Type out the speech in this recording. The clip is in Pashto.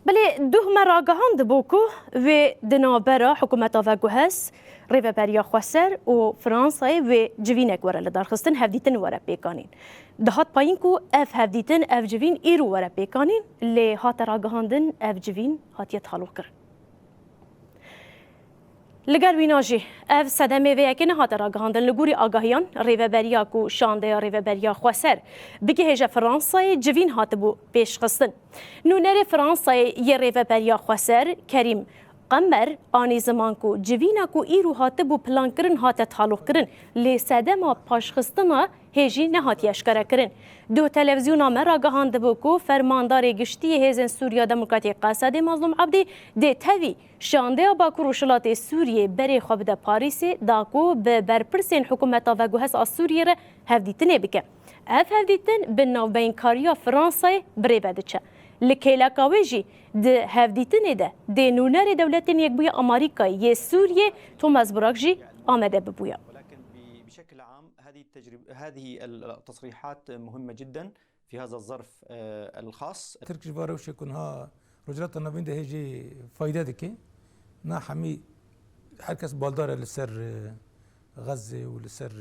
بله دو مرا گهاند بوکو و دنابرا حکومت آوگوهس ریو بریا خواسر و فرانسای و جوینک وره لدارخستن هفدیتن وره پیکانین دهات پایین کو اف هفدیتن اف جوین ایرو وره پیکانین لی هات را گهاندن اف جوین هاتیت حالو کرن لگر ویناجی اف صدمه و یکی نهات را گهاندن لگوری آگاهیان ریو بریا کو شانده ریو بریا خواسر بگه هجا فرانسای جوین هات بو پیش خستن نونر فرانسای یه ریو بریا خواسر کریم قمر آنی زمان کو جوینا کو ایرو هات بو پلان کرن هات تعلق کرن لی صدمه پاش خستنا هجی نهات یشکره کرن دو تلویزیون مرا گهاند بو کو فرماندار گشتی هزن سوریا دموکراتیک قاسد مظلوم عبدی ده تاوی شانده با کروشلات سوریه بری خواب ده پاریس داکو به برپرسین حکومت و گوهس از سوریه را هفدیتنه بکه اف هفدیتن به نوبین کاریا فرانسای بری بدچه لکیلاکاوی جی ده هفدیتنه ده نونر دولتین یک بویا امریکای یه سوریه توماس براک جی آمده ببویا. بشكل عام هذه التصريحات مهمة جدا في هذا الظرف الخاص. تركيش باروش يكونها رجلات النبين ده هيجي فايدة دكي نا حمي هركس بالدار لسر غزة ولسر